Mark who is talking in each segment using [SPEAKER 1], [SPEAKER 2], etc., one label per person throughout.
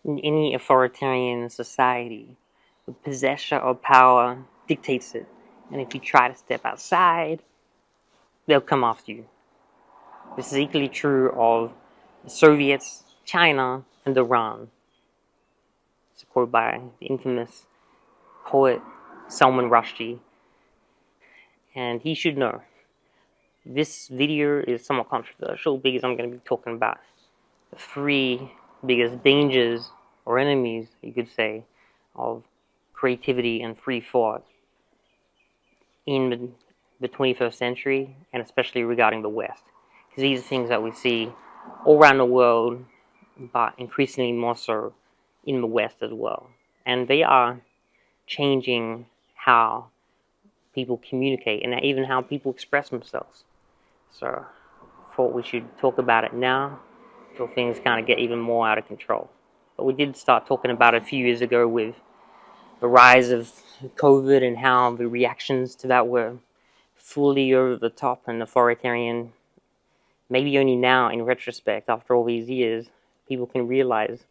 [SPEAKER 1] In any authoritarian society, the possessor of power dictates it, and if you try to step outside, they'll come after you. This is equally true of the Soviets, China, and Iran. It's a quote by the infamous poet Salman Rushdie, and he should know. This video is somewhat controversial because I'm going to be talking about the three biggest dangers or enemies, you could say, of creativity and free thought in the 21st century, and especially regarding the West. Because these are things that we see all around the world, but increasingly more so in the West as well. And they are changing how people communicate and even how people express themselves. So I thought we should talk about it now until things kind of get even more out of control. But we did start talking about it a few years ago with the rise of COVID and how the reactions to that were fully over the top and authoritarian. Maybe only now, in retrospect, after all these years, people can realize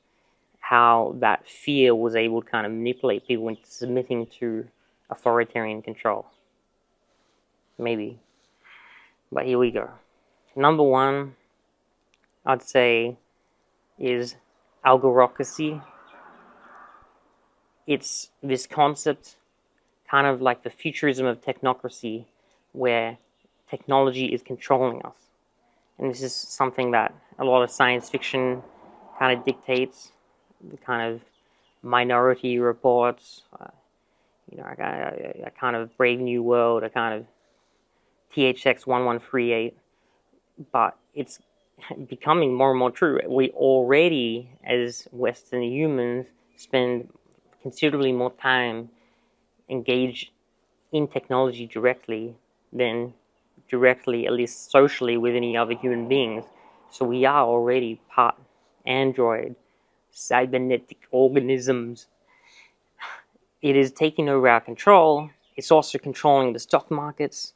[SPEAKER 1] how that fear was able to kind of manipulate people into submitting to authoritarian control. Maybe. But here we go. Number one, I'd say, is algorocracy. It's this concept, kind of like the futurism of technocracy, where technology is controlling us. And this is something that a lot of science fiction kind of dictates, the kind of Minority Reports, a kind of Brave New World, a kind of THX 1138, but it's becoming more and more true. We already, as Western humans, spend considerably more time engaged in technology directly than directly, at least socially, with any other human beings. So we are already part android, cybernetic organisms. It is taking over our control. It's also controlling the stock markets.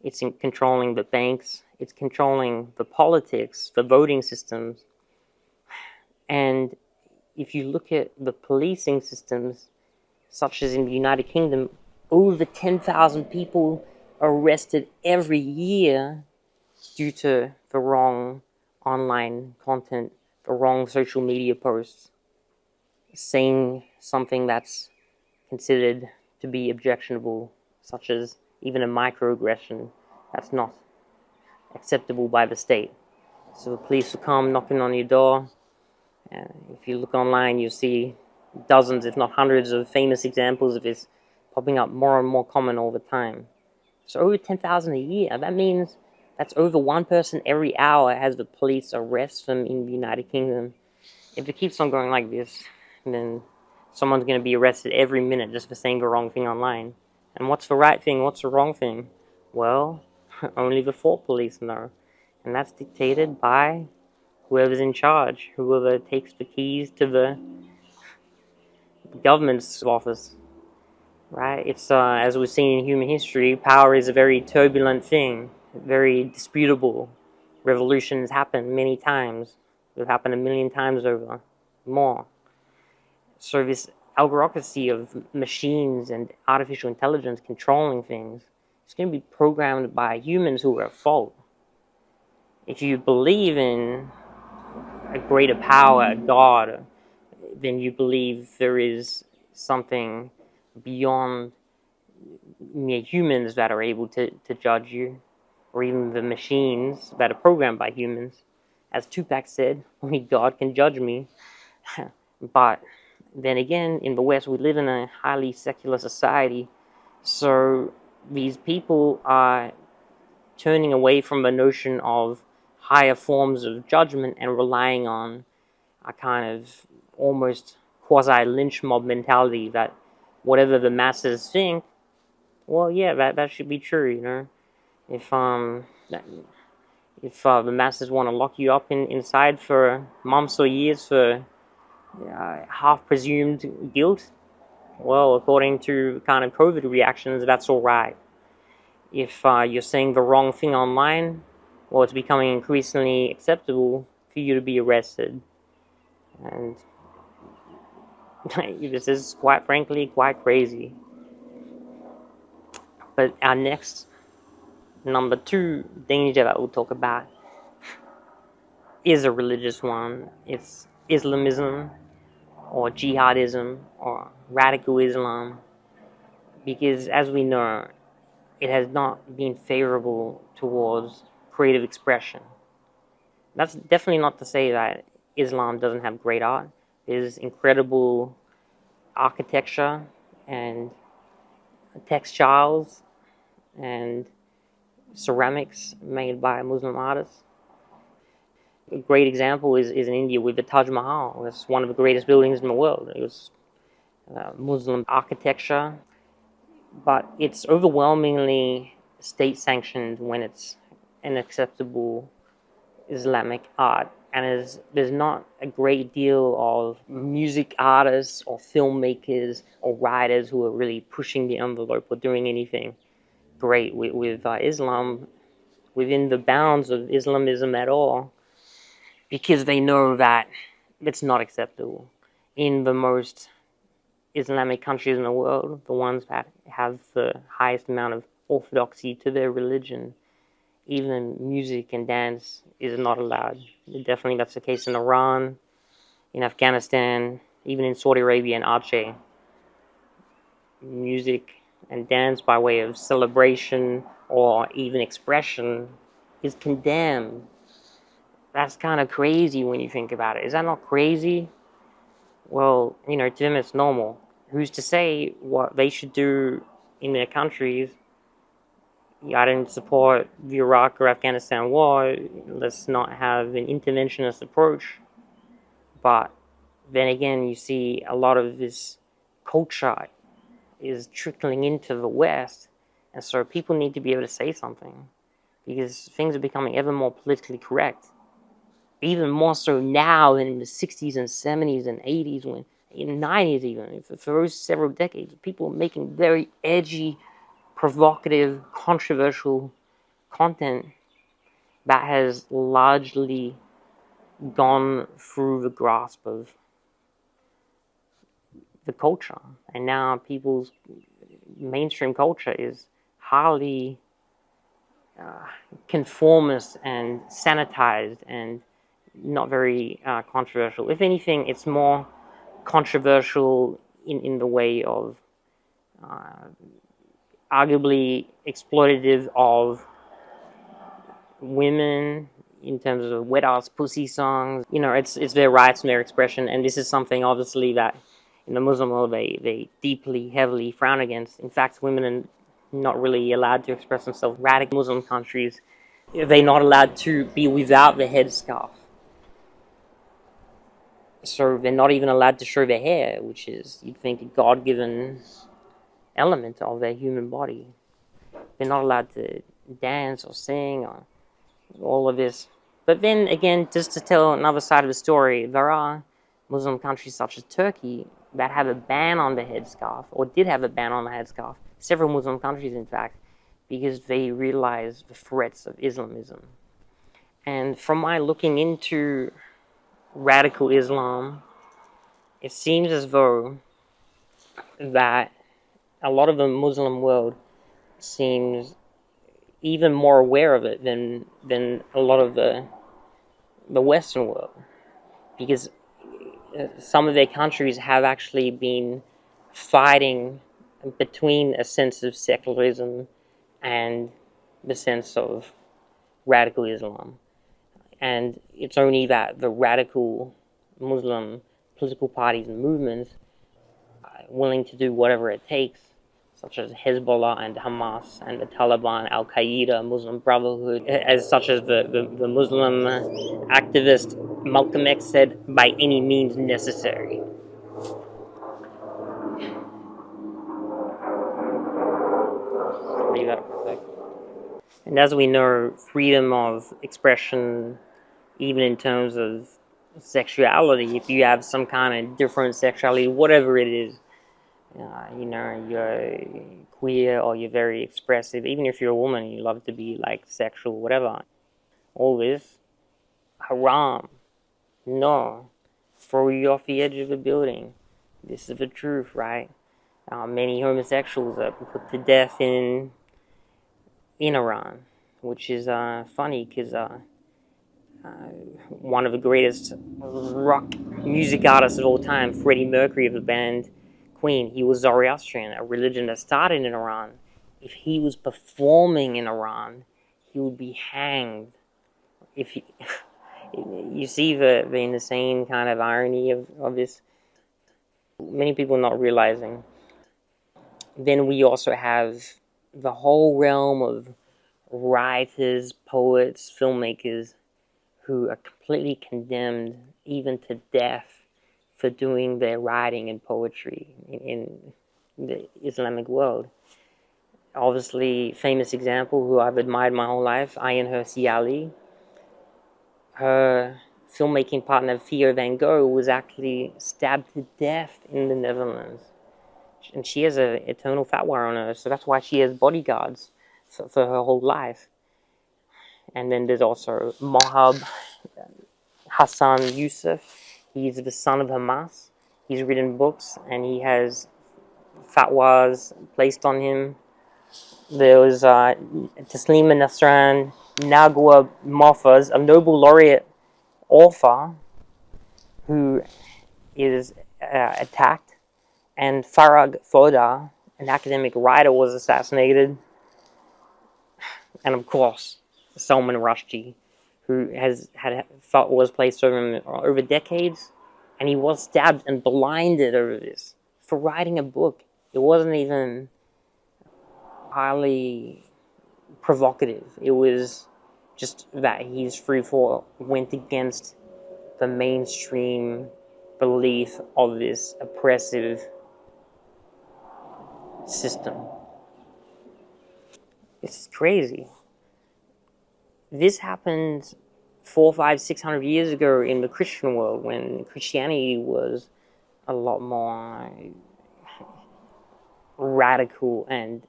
[SPEAKER 1] It's controlling the banks. It's controlling the politics, the voting systems. And if you look at the policing systems, such as in the United Kingdom, over 10,000 people arrested every year due to the wrong online content, the wrong social media posts, saying something that's considered to be objectionable, such as even a microaggression that's not acceptable by the state. So the police will come knocking on your door. If you look online, you'll see dozens, if not hundreds, of famous examples of this popping up more and more common all the time. So over 10,000 a year, that means that's over one person every hour as the police arrest them in the United Kingdom. If it keeps on going like this, then someone's going to be arrested every minute just for saying the wrong thing online. And what's the right thing? What's the wrong thing? Well, only the thought police know. And that's dictated by whoever's in charge, whoever takes the keys to the government's office. Right? It's as we've seen in human history, power is a very turbulent thing, very disputable. Revolutions happen many times. They've happened a million times over, more. So this algorocracy of machines and artificial intelligence controlling things, it's going to be programmed by humans who are at fault. If you believe in a greater power, a God, then you believe there is something beyond mere humans that are able to judge you, or even the machines that are programmed by humans. As Tupac said, only God can judge me. But then again, in the West, we live in a highly secular society, so these people are turning away from the notion of higher forms of judgment and relying on a kind of almost quasi-lynch mob mentality that whatever the masses think, well, yeah, that should be true, you know. If the masses want to lock you up inside for months or years for half-presumed guilt, well, according to kind of COVID reactions, that's all right. if you're saying the wrong thing online, well, it's becoming increasingly acceptable for you to be arrested. And this is, quite frankly, quite crazy. But our next, number 2 danger that we'll talk about is a religious one. It's Islamism, or jihadism, or radical Islam, because as we know, it has not been favorable towards creative expression. That's definitely not to say that Islam doesn't have great art. There's incredible architecture and textiles and ceramics made by Muslim artists. A great example is in India with the Taj Mahal. It's one of the greatest buildings in the world. It was Muslim architecture, but it's overwhelmingly state-sanctioned when it's an acceptable Islamic art. And there's not a great deal of music artists or filmmakers or writers who are really pushing the envelope or doing anything great with Islam within the bounds of Islamism at all, because they know that it's not acceptable. In the most Islamic countries in the world, the ones that have the highest amount of orthodoxy to their religion, even music and dance is not allowed. Definitely that's the case in Iran, in Afghanistan, even in Saudi Arabia and Aceh. Music and dance by way of celebration or even expression is condemned. That's kind of crazy when you think about it. Is that not crazy? Well, to them it's normal. Who's to say what they should do in their countries? I didn't support the Iraq or Afghanistan war. Let's not have an interventionist approach. But then again, you see a lot of this culture is trickling into the West, and so people need to be able to say something, because things are becoming ever more politically correct. Even more so now than in the 60s and 70s and 80s, when in the 90s even. For those several decades, people were making very edgy, provocative, controversial content that has largely gone through the grasp of the culture. And now people's mainstream culture is highly conformist and sanitized and not very controversial. If anything, it's more controversial in the way of arguably exploitative of women in terms of wet ass pussy songs. It's their rights and their expression, and this is something obviously that in the Muslim world they deeply, heavily frown against. In fact, women are not really allowed to express themselves. Radical Muslim countries, they're not allowed to be without the headscarf. So they're not even allowed to show their hair, which is, you'd think, a God-given element of their human body. They're not allowed to dance or sing or all of this. But then again, just to tell another side of the story, there are Muslim countries such as Turkey that have a ban on the headscarf, or did have a ban on the headscarf. Several Muslim countries, in fact, because they realize the threats of Islamism. And from my looking into radical Islam, it seems as though that a lot of the Muslim world seems even more aware of it than a lot of the Western world, because some of their countries have actually been fighting between a sense of secularism and the sense of radical Islam. And it's only that the radical Muslim political parties and movements are willing to do whatever it takes, such as Hezbollah and Hamas and the Taliban, Al-Qaeda, Muslim Brotherhood, such as the Muslim activist Malcolm X said, by any means necessary. Leave that up for a sec. And as we know, freedom of expression, even in terms of sexuality, if you have some kind of different sexuality, whatever it is, you're queer or you're very expressive. Even if you're a woman, you love to be like sexual, whatever. All this, haram. No. Throw you off the edge of a building. This is the truth, right? Many homosexuals are put to death in Iran, which is funny because one of the greatest rock music artists of all time, Freddie Mercury of the band Queen, he was Zoroastrian, a religion that started in Iran. If he was performing in Iran, he would be hanged. If he, you see the insane kind of irony of this. Many people not realizing. Then we also have the whole realm of writers, poets, filmmakers who are completely condemned even to death for doing their writing and poetry in the Islamic world. Obviously, famous example who I've admired my whole life, Ayan Hirsi Ali. Her filmmaking partner, Theo van Gogh, was actually stabbed to death in the Netherlands. And she has an eternal fatwa on her, so that's why she has bodyguards for her whole life. And then there's also Mohab Hassan Youssef. He's the son of Hamas. He's written books and he has fatwas placed on him. There was Taslima Nasran Nagwa Mahfouz, a Nobel laureate author who is attacked, and Farag Foda, an academic writer, was assassinated. And of course, Salman Rushdie, who was placed over him over decades, and he was stabbed and blinded over this for writing a book. It wasn't even highly provocative. It was just that his free fall went against the mainstream belief of this oppressive system. It's crazy. This happened 400, 500, 600 years ago in the Christian world when Christianity was a lot more radical and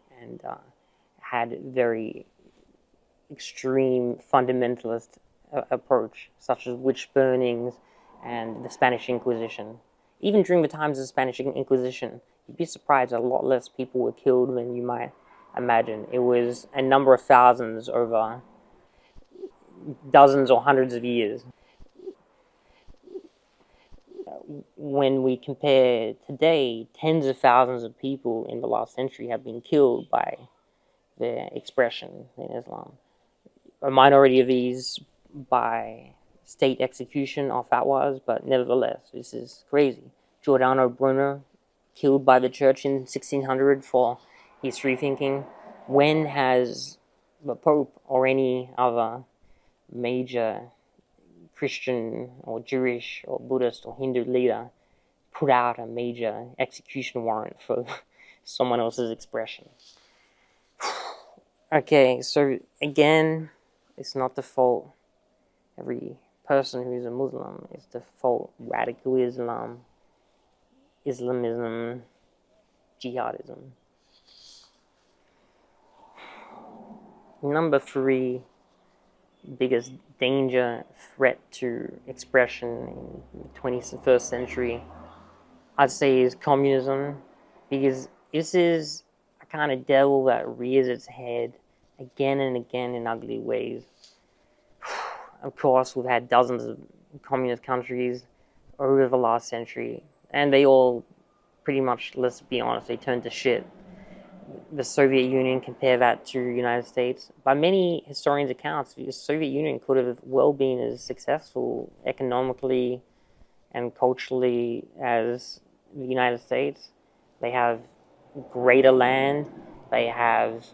[SPEAKER 1] had very extreme fundamentalist approach, such as witch burnings and the Spanish Inquisition. Even during the times of the Spanish Inquisition, you'd be surprised a lot less people were killed than you might imagine. It was a number of thousands over dozens or hundreds of years. When we compare today, tens of thousands of people in the last century have been killed by their expression in Islam. A minority of these by state execution or fatwas, but nevertheless, this is crazy. Giordano Bruno, killed by the church in 1600 for his free thinking. When has the Pope or any other major Christian or Jewish or Buddhist or Hindu leader put out a major execution warrant for someone else's expression? Okay, so again, it's not the fault. Every person who is a Muslim is the fault. Radical Islam, Islamism, jihadism. Number 3 biggest danger, threat to expression in the 21st century, I'd say, is communism, because this is a kind of devil that rears its head again and again in ugly ways. Of course, we've had dozens of communist countries over the last century, and they all pretty much, let's be honest, they turned to shit. The Soviet Union, compare that to the United States. By many historians' accounts, the Soviet Union could have well been as successful economically and culturally as the United States. They have greater land. They have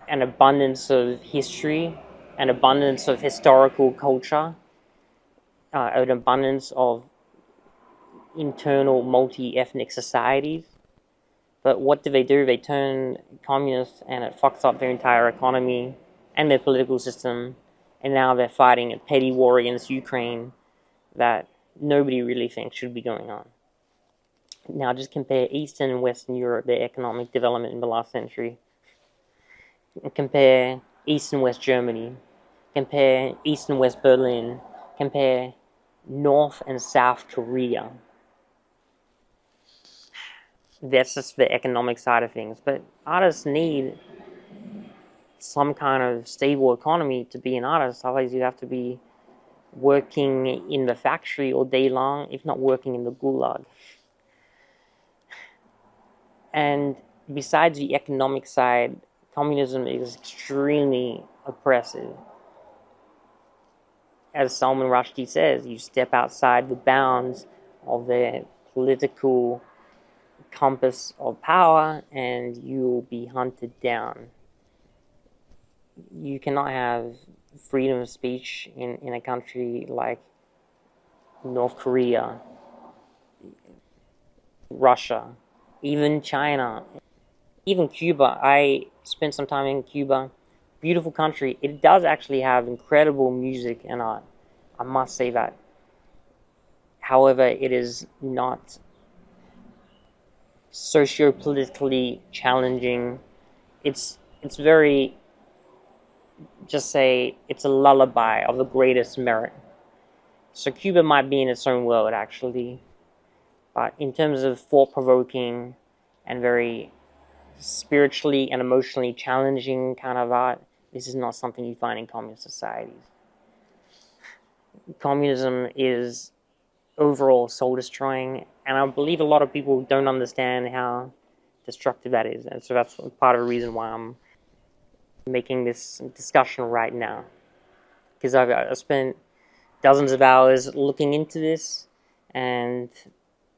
[SPEAKER 1] an abundance of history, an abundance of historical culture, an abundance of internal multi-ethnic societies. But what do? They turn communist, and it fucks up their entire economy and their political system, and now they're fighting a petty war against Ukraine that nobody really thinks should be going on. Now just compare Eastern and Western Europe, their economic development in the last century. Compare East and West Germany. Compare East and West Berlin. Compare North and South Korea. That's just the economic side of things. But artists need some kind of stable economy to be an artist. Otherwise, you have to be working in the factory all day long, if not working in the gulag. And besides the economic side, communism is extremely oppressive. As Salman Rushdie says, you step outside the bounds of their political compass of power and you will be hunted down. You cannot have freedom of speech in a country like North Korea, Russia, even China, even Cuba. I spent some time in Cuba. Beautiful country. It does actually have incredible music and art. I must say that. However, it is not socio-politically challenging. It's very, just say, it's a lullaby of the greatest merit. So Cuba might be in its own world, actually. But in terms of thought-provoking and very spiritually and emotionally challenging kind of art, this is not something you find in communist societies. Communism is overall soul-destroying, and I believe a lot of people don't understand how destructive that is. And so that's part of the reason why I'm making this discussion right now. Because I've spent dozens of hours looking into this and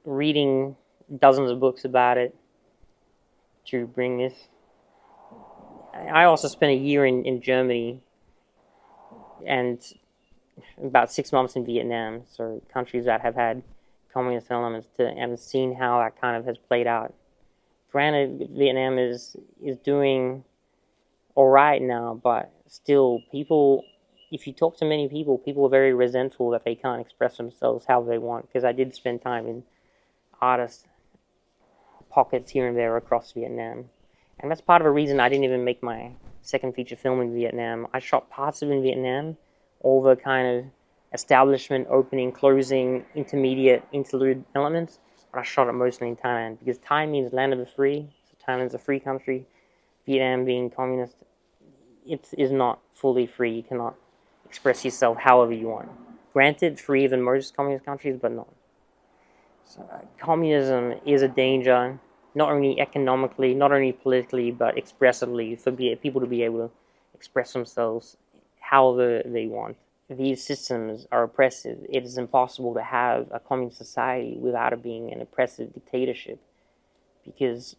[SPEAKER 1] reading dozens of books about it to bring this. I also spent a year in Germany and about 6 months in Vietnam, so countries that have had communist elements, and seen how that kind of has played out. Granted, Vietnam is doing all right now, but still, people, if you talk to many people, people are very resentful that they can't express themselves how they want, because I did spend time in artist pockets here and there across Vietnam. And that's part of the reason I didn't even make my second feature film in Vietnam. I shot parts of it in Vietnam, all the kind of establishment, opening, closing, intermediate, interlude elements, but I shot it mostly in Thailand, because Thai means land of the free, so Thailand's a free country. Vietnam being communist, it is not fully free. You cannot express yourself however you want. Granted, freer than most communist countries, but not. So, communism is a danger, not only economically, not only politically, but expressively, for people to be able to express themselves however they want. These systems are oppressive. It is impossible to have a communist society without it being an oppressive dictatorship, because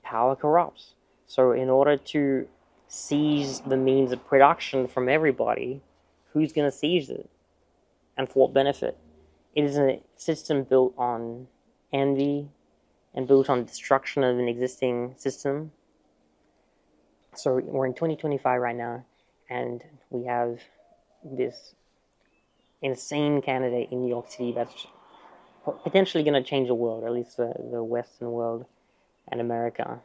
[SPEAKER 1] power corrupts. So in order to seize the means of production from everybody, who's going to seize it? And for what benefit? It is a system built on envy and built on destruction of an existing system. So we're in 2025 right now, and we have this insane candidate in New York City that's potentially going to change the world, at least the Western world and America.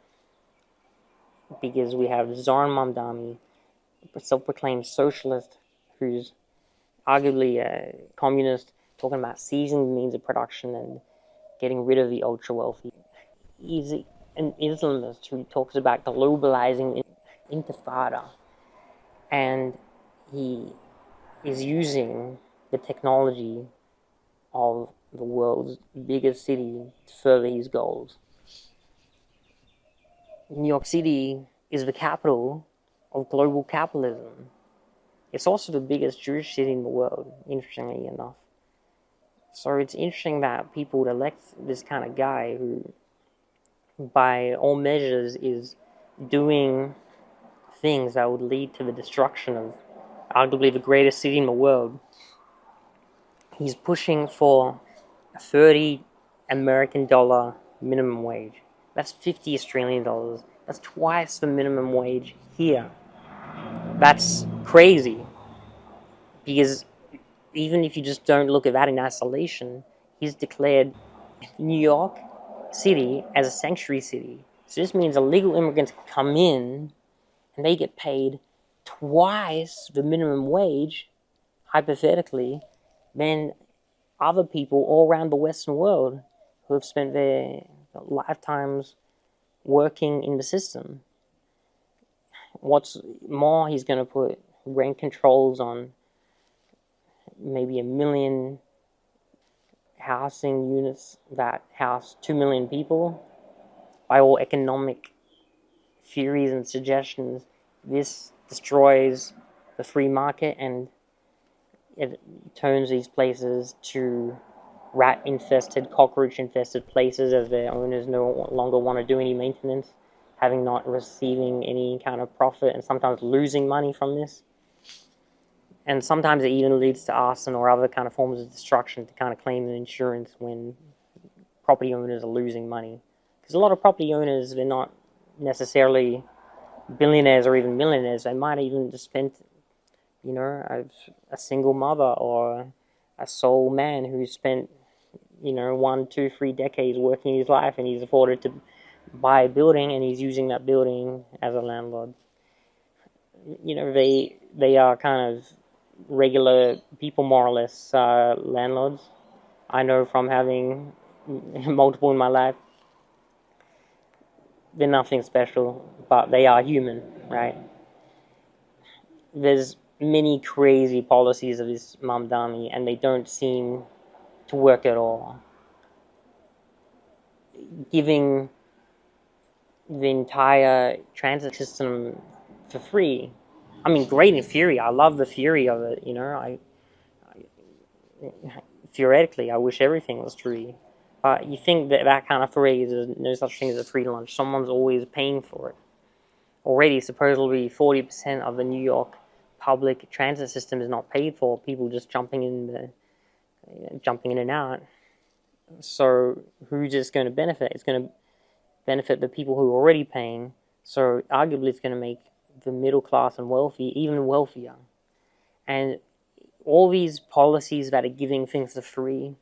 [SPEAKER 1] Because we have Zohran Mamdani, a self-proclaimed socialist who's arguably a communist, talking about seizing the means of production and getting rid of the ultra-wealthy. He's an Islamist who talks about globalizing intifada, and he is using the technology of the world's biggest city to further his goals. New York City is the capital of global capitalism. It's also the biggest Jewish city in the world, interestingly enough. So it's interesting that people would elect this kind of guy who, by all measures, is doing things that would lead to the destruction of arguably the greatest city in the world. He's pushing for a $30 American minimum wage. That's $50 Australian. That's twice the minimum wage here. That's crazy. Because even if you just don't look at that in isolation, he's declared New York city as a sanctuary city. So this means illegal immigrants come in and they get paid twice the minimum wage, hypothetically, than other people all around the Western world who have spent their lifetimes working in the system. What's more, he's going to put rent controls on maybe 1 million housing units that house 2 million people. By all economic theories and suggestions, this destroys the free market and it turns these places to rat-infested, cockroach-infested places as their owners no longer want to do any maintenance, having not receiving any kind of profit and sometimes losing money from this. And sometimes it even leads to arson or other kind of forms of destruction to kind of claim the insurance when property owners are losing money. Because a lot of property owners, they're not necessarily billionaires or even millionaires. They might even just spend, a single mother or a sole man who spent, 1, 2, 3 decades working his life and he's afforded to buy a building and he's using that building as a landlord. They are kind of regular people, more or less, landlords. I know from having multiple in my life. They're nothing special, but they are human, right? There's many crazy policies of this Mamdani, and they don't seem to work at all. Giving the entire transit system for free. I mean, great in theory. I love the theory of it, theoretically, I wish everything was free. You think that kind of phrase, there's no such thing as a free lunch. Someone's always paying for it. Already, supposedly, 40% of the New York public transit system is not paid for. People just jumping in and out. So who's just going to benefit? It's going to benefit the people who are already paying. So arguably, it's going to make the middle class and wealthy even wealthier. And all these policies that are giving things for free,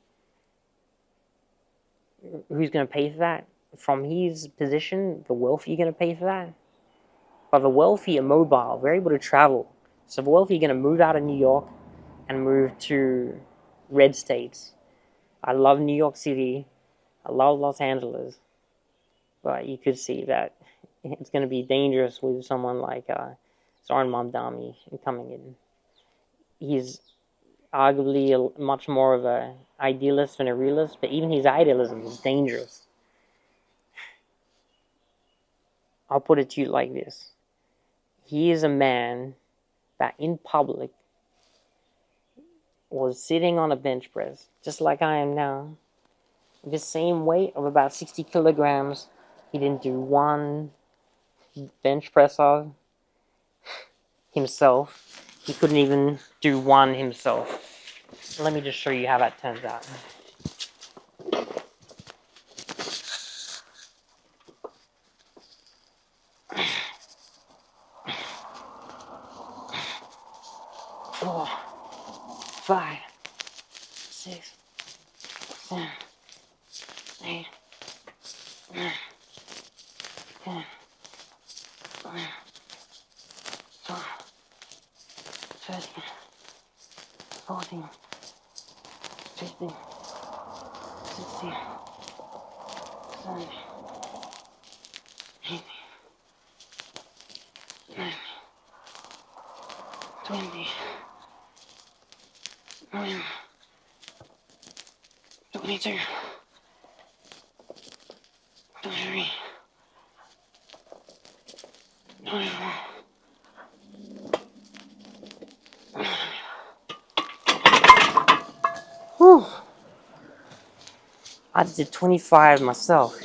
[SPEAKER 1] who's going to pay for that? From his position, the wealthy are going to pay for that. But the wealthy are mobile. They're able to travel. So the wealthy are going to move out of New York and move to red states. I love New York City. I love Los Angeles. But you could see that it's going to be dangerous with someone like Zohran Mamdani coming in. He's arguably much more of an idealist than a realist, but even his idealism is dangerous. I'll put it to you like this. He is a man that in public was sitting on a bench press, just like I am now, with the same weight of about 60 kilograms. He didn't do one bench press of himself. He couldn't even do one himself. Let me just show you how that turns out. Four, 5, 6, 7, 8, 9, 10, 11, 12, 13, 14, 15, 16, 17, 18, 19, 20, 21, 22, 23, 24. Whew. I did 25 myself.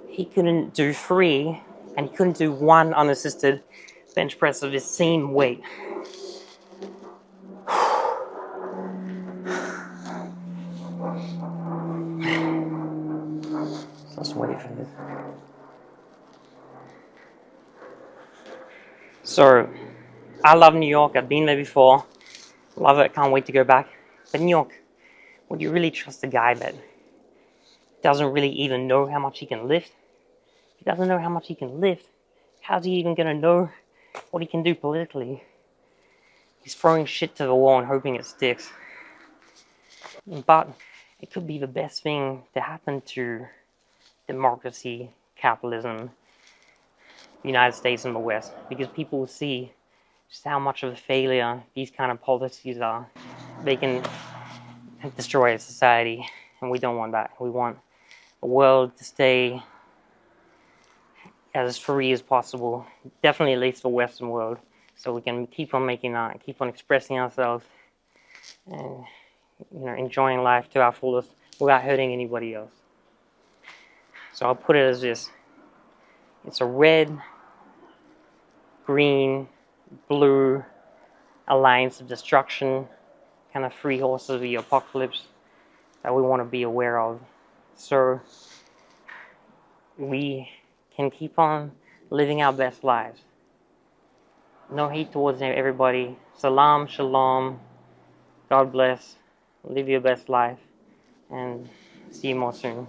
[SPEAKER 1] He couldn't do 3, and he couldn't do 1 unassisted bench press of the same weight. Let's wait for this. So, I love New York. I've been there before. Love it. Can't wait to go back. But New York, would you really trust a guy that doesn't really even know how much he can lift. If he doesn't know how much he can lift, how's he even going to know what he can do politically? He's throwing shit to the wall and hoping it sticks. But it could be the best thing to happen to democracy, capitalism, the United States and the West, because people will see just how much of a failure these kind of policies are. They can destroy a society, and we don't want that. We want the world to stay as free as possible, definitely at least the Western world, so we can keep on making art, keep on expressing ourselves, and enjoying life to our fullest without hurting anybody else. So I'll put it as this. It's a red, green, blue alliance of destruction, kind of three horses of the apocalypse that we want to be aware of. So we can keep on living our best lives. No hate towards everybody. Salam, shalom. God bless. Live your best life. And see you more soon.